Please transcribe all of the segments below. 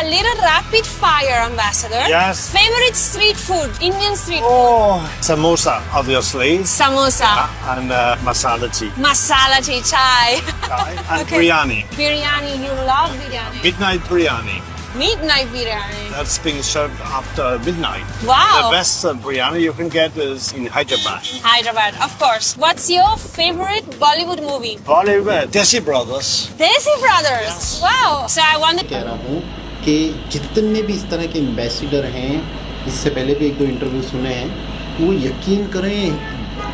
a little rapid fire, Ambassador. Yes. Favorite street food, Indian street food. Oh, samosa, obviously. Samosa, And masala tea. masala tea, chai. And Okay. biryani. Biryani, you love biryani. Midnight biryani. Midnight biryani. That's being served after midnight. Wow. The best biryani you can get is in Hyderabad. Hyderabad, of course. What's your favorite Bollywood movie? Bollywood, Desi Brothers. Desi Brothers. Wow. So I want कह रहा हूँ कि जितने भी इस तरह के ambassador हैं, इससे पहले भी एक दो इंटरव्यू सुने हैं, वो यकीन करें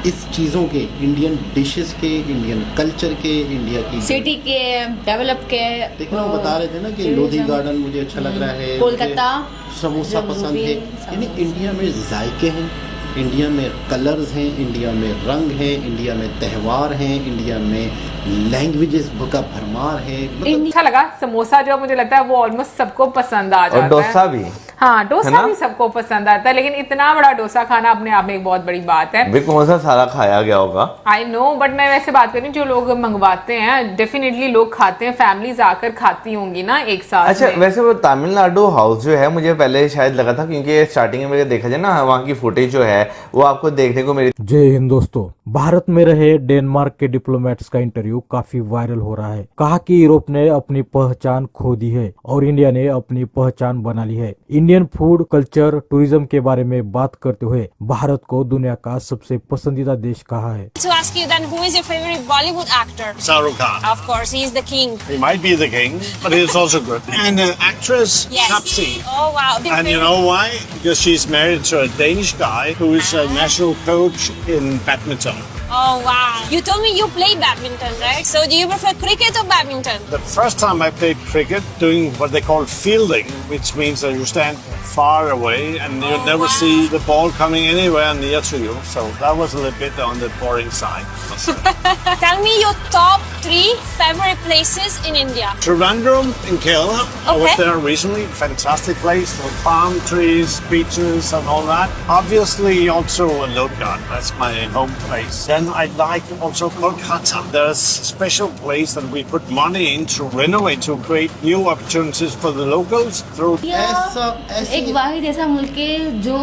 इस चीज़ों के, इंडियन डिशेस के, इंडियन कल्चर के, इंडिया की सिटी के डेवलप के देखो वो बता रहे थे ना कि लोधी गार्डन मुझे अच्छा लग रहा है, कोलकाता मुझे समोसा पसंद है। जम्मू यानी इंडिया में जायके हैं, इंडिया में कलर्स हैं, इंडिया में रंग हैं, इंडिया में त्यौहार हैं, इंडिया में लैंग्वेजेस का भरमार है। अच्छा लगा समोसा, जो मुझे लगता है वो ऑलमोस्ट सबको पसंद आ जाता है। और डोसा भी। हाँ, डोसा ना? भी सबको पसंद आता है, लेकिन इतना बड़ा डोसा खाना अपने आप में एक बहुत बड़ी बात है। भी कौन सा सारा खाया गया होगा। आई नो, बट मैं वैसे बात करूँ, जो लोग मंगवाते हैं डेफिनेटली लोग खाते हैं, फैमिलीज आकर खाती होंगी ना एक साथ अच्छा, में। वैसे वो तमिलनाडु हाउस जो है, मुझे पहले शायद लगा था, क्योंकि स्टार्टिंग में देखा जाए ना, वहाँ की फुटेज जो है वो आपको देखने को मिली। जय हिंद दोस्तों। भारत में रहे डेनमार्क के डिप्लोमेट्स का इंटरव्यू काफी वायरल हो रहा है। कहा कि यूरोप ने अपनी पहचान खो दी है और इंडिया ने अपनी पहचान बना ली है। इंडियन फूड, कल्चर, टूरिज्म के बारे में बात करते हुए भारत को दुनिया का सबसे पसंदीदा देश कहा है। to ask you then, who is your favorite Bollywood actor? Shah Rukh Khan. Of course, he is the king. He might be the king, but he's also good. And actress Yes. Tapsi. Oh wow. Your And you favorite- know why? Because she's married to a Danish guy who is a national coach in badminton. Oh wow. You told me you play badminton, right? So do you prefer cricket or badminton? The first time I played cricket, doing what they call fielding, which means that you stand far away and you never wow. see the ball coming anywhere near to you. So that was a little bit on the boring side. Tell me your top 3 favorite places in India. Trivandrum in Kerala. I was Okay. there recently. Fantastic place with palm trees, beaches, and all that. Obviously, also Lodgard. That's my home place. Then I like also Kolkata. There's a special place that we put money in to renovate to create new opportunities for the locals through. एक वाहिद ऐसा मुल्क है जो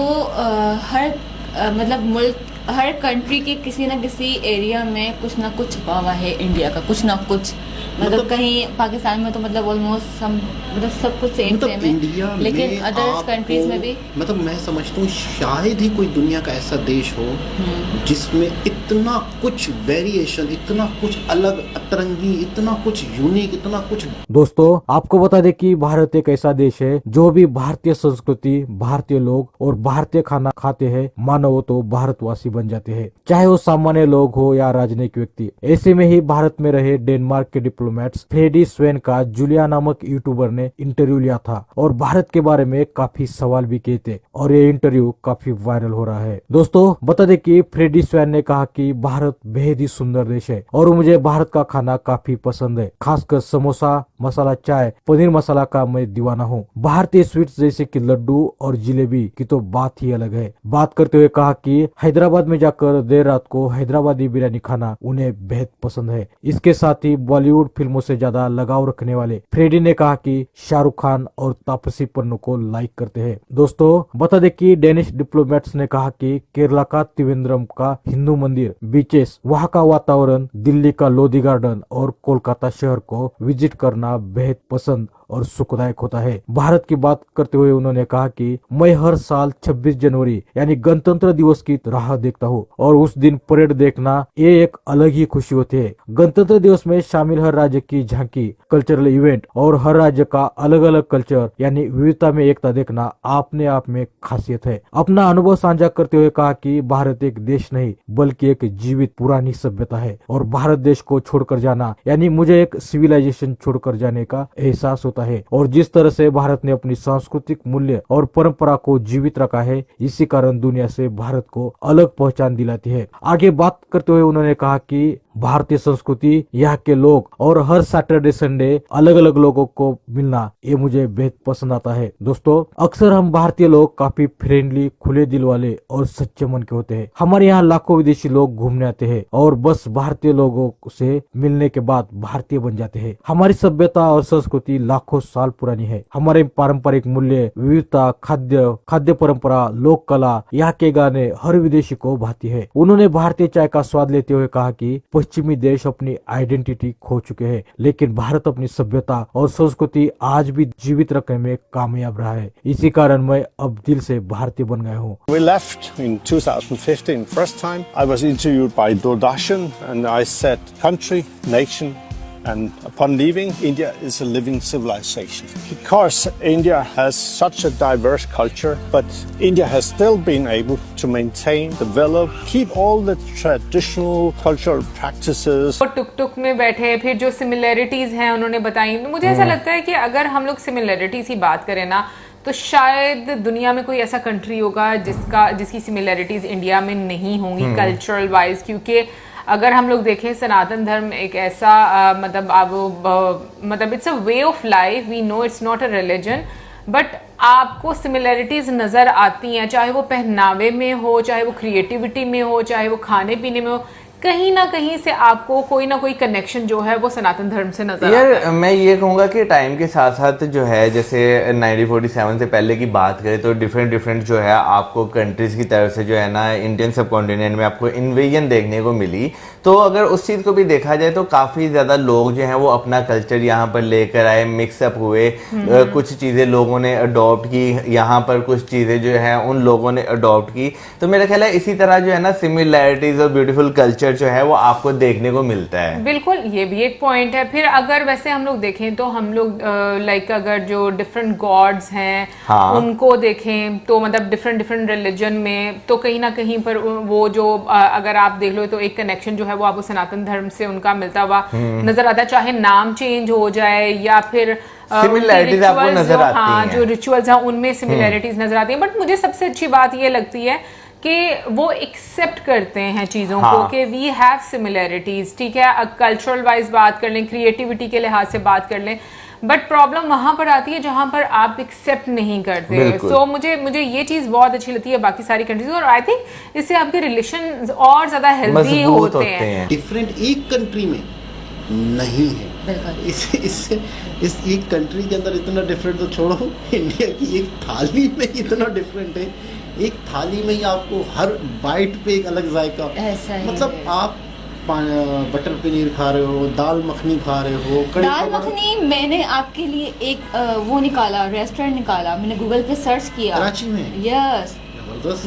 हर मतलब मुल्क, हर country के किसी ना किसी एरिया में कुछ ना कुछ छुपा हुआ है इंडिया का, कुछ ना कुछ। मतलब कहीं पाकिस्तान में तो मतलब ऑलमोस्ट मतलब सब कुछ सेम मतलब सेम इंडिया है, में लेकिन अदर्स आपको- कंट्रीज में भी मतलब मैं समझता हूँ शायद ही कोई दुनिया का ऐसा देश हो जिसमें इतना कुछ वेरिएशन, इतना कुछ अलग अतरंगी, इतना कुछ यूनिक, इतना कुछ। दोस्तों, आपको बता दें कि भारत एक ऐसा देश है जो भी भारतीय संस्कृति, भारतीय लोग और भारतीय खाना खाते हैं, मानो वो तो भारतवासी बन जाते हैं, चाहे वो सामान्य लोग हो या राजनीतिक व्यक्ति। ऐसे में ही भारत में रहे डेनमार्क के डिप्लोमेट्स फ्रेडी स्वेन का जूलिया नामक यूट्यूबर ने इंटरव्यू लिया था और भारत के बारे में काफी सवाल भी किए थे और ये इंटरव्यू काफी वायरल हो रहा है। दोस्तों, बता दें कि फ्रेडी स्वेन ने कहा कि भारत बेहद ही सुंदर देश है और मुझे भारत का खाना काफी पसंद है, खासकर समोसा, मसाला चाय, पनीर मसाला का मैं दीवाना हूँ। भारतीय स्वीट्स जैसे कि लड्डू और जिलेबी की तो बात ही अलग है। बात करते हुए कहा कि हैदराबाद में जाकर देर रात को हैदराबादी बिरयानी खाना उन्हें बेहद पसंद है। इसके साथ ही बॉलीवुड फिल्मों से ज्यादा लगाव रखने वाले फ्रेडी ने कहा कि शाहरुख खान और तापसी पन्नू को लाइक करते हैं। दोस्तों, बता दें कि डेनिश डिप्लोमेट्स ने कहा कि केरला का त्रिवेंद्रम का हिंदू मंदिर, बीचेस, वहाँ का वातावरण, दिल्ली का लोधी गार्डन और कोलकाता शहर को विजिट करना बेहद पसंद और सुखदायक होता है। भारत की बात करते हुए उन्होंने कहा कि मैं हर साल 26 जनवरी यानी गणतंत्र दिवस की राह देखता हूँ और उस दिन परेड देखना ये एक अलग ही खुशी होती है। गणतंत्र दिवस में शामिल हर राज्य की झांकी, कल्चरल इवेंट और हर राज्य का अलग अलग कल्चर यानी विविधता में एकता देखना अपने आप में खासियत है। अपना अनुभव साझा करते हुए कहा कि भारत एक देश नहीं बल्कि एक जीवित पुरानी सभ्यता है और भारत देश को छोड़कर जाना यानी मुझे एक सिविलाइजेशन छोड़कर जाने का एहसास होता है और जिस तरह से भारत ने अपनी सांस्कृतिक मूल्य और परंपरा को जीवित रखा है, इसी कारण दुनिया से भारत को अलग पहचान दिलाती है। आगे बात करते हुए उन्होंने कहा कि भारतीय संस्कृति, यहाँ के लोग और हर सैटरडे संडे अलग अलग लोगों को मिलना ये मुझे बेहद पसंद आता है। दोस्तों, अक्सर हम भारतीय लोग काफी फ्रेंडली, खुले दिल वाले और सच्चे मन के होते हैं। हमारे यहाँ लाखों विदेशी लोग घूमने आते हैं और बस भारतीय लोगों से मिलने के बाद भारतीय बन जाते हैं। हमारी सभ्यता और संस्कृति लाखों लाखों साल पुरानी है। हमारे पारंपरिक मूल्य, विविधता, खाद्य परंपरा, लोक कला, यहाँ के गाने हर विदेशी को भाती है। उन्होंने भारतीय चाय का स्वाद लेते हुए कहा कि पश्चिमी देश अपनी आइडेंटिटी खो चुके हैं, लेकिन भारत अपनी सभ्यता और संस्कृति आज भी जीवित रखने में कामयाब रहा है। इसी कारण मैं अब दिल से भारतीय बन गया हूँ। We left in 2015 first time. I was interviewed by Doordarshan and I said country, nation, and upon leaving, India is a living civilization. Because India has such a diverse culture, but India has still been able to maintain, develop, keep all the traditional cultural practices. वो टुक में बैठे, फिर जो similarities हैं उन्होंने बताई। मुझे ऐसा लगता है कि अगर हम लोग सिमिलैरिटीज की बात करें ना, तो शायद दुनिया में कोई ऐसा कंट्री होगा जिसकी सिमिलैरिटीज इंडिया में नहीं होंगी कल्चरल वाइज, क्योंकि अगर हम लोग देखें सनातन धर्म एक ऐसा मतलब it's a way of life. We know it's not a religion, but आपको सिमिलैरिटीज नजर आती हैं, चाहे वो पहनावे में हो, चाहे वो क्रिएटिविटी में हो, चाहे वो खाने पीने में हो। कहीं ना कहीं से आपको कोई ना कोई कनेक्शन जो है वो सनातन धर्म से नजर आता है। मैं ये कहूँगा कि टाइम के साथ साथ जो है, जैसे 1947 से पहले की बात करें तो डिफरेंट जो है आपको कंट्रीज की तरफ से जो है ना इंडियन सब कॉन्टिनेंट में आपको इन्वेजन देखने को मिली। तो अगर उस चीज़ को भी देखा जाए तो काफ़ी ज़्यादा लोग जो हैं वो अपना कल्चर यहाँ पर लेकर आए, मिक्सअप हुए, कुछ चीज़ें लोगों ने अडॉप्ट की, यहाँ पर कुछ चीज़ें जो है उन लोगों ने अडॉप्ट की। तो मेरा ख्याल है इसी तरह जो है ना सिमिलैरिटीज और ब्यूटीफुल कल्चर जो है वो आपको देखने को मिलता है। बिल्कुल, ये भी एक पॉइंट है। फिर अगर वैसे हम लोग देखें तो हम लोग लाइक अगर जो डिफरेंट गॉड्स हैं, हाँ, उनको देखें तो मतलब डिफरेंट रिलीजन में तो कहीं ना कहीं पर वो जो अगर आप देख लो तो एक कनेक्शन जो है वो आपको सनातन धर्म से उनका मिलता हुआ नजर आता है, चाहे नाम चेंज हो जाए या फिर सिमिलैरिटीज आपको नजर आती हैं। हाँ, जो रिचुअल्स हैं उनमें सिमिलैरिटीज नजर आती हैं। बट मुझे सबसे अच्छी बात ये लगती है कि वो एक्सेप्ट करते हैं चीज़ों को कि वी हैव सिमिलैरिटीज। ठीक है, कल्चरल वाइज बात कर लें, क्रिएटिविटी के लिहाज से बात कर लें, बट प्रॉब्लम वहां पर आती है जहां पर आप एक्सेप्ट नहीं करते। सो मुझे ये चीज़ बहुत अच्छी लगती है बाकी सारी कंट्रीज, और आई थिंक इससे आपके रिलेशन और ज़्यादा हेल्दी होते हैं। डिफरेंट एक कंट्री में नहीं है, इस एक कंट्री के अंदर इतना डिफरेंट तो छोड़ो, इंडिया की एक थाली में इतना डिफरेंट है। एक थाली में ही आपको हर बाइट पे एक अलग जायका, मतलब आप बटर पनीर खा रहे हो, दाल मखनी खा रहे हो, दाल मखनी मैंने आपके लिए एक वो निकाला, रेस्टोरेंट निकाला, मैंने गूगल पे सर्च किया कराची में। यस,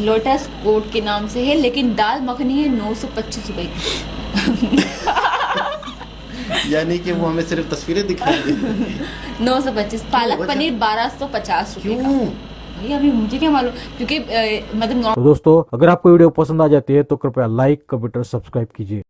लोटस कोट के नाम से है, लेकिन दाल मखनी है 925 रुपए की। यानी कि वो हमें सिर्फ तस्वीरें दिखाई 925। पालक पनीर 1250 रुपए का। अभी मुझे क्या मालूम, क्योंकि मतलब तो दोस्तों अगर आपको वीडियो पसंद आ जाती है तो कृपया लाइक, कमेंट और सब्सक्राइब कीजिए।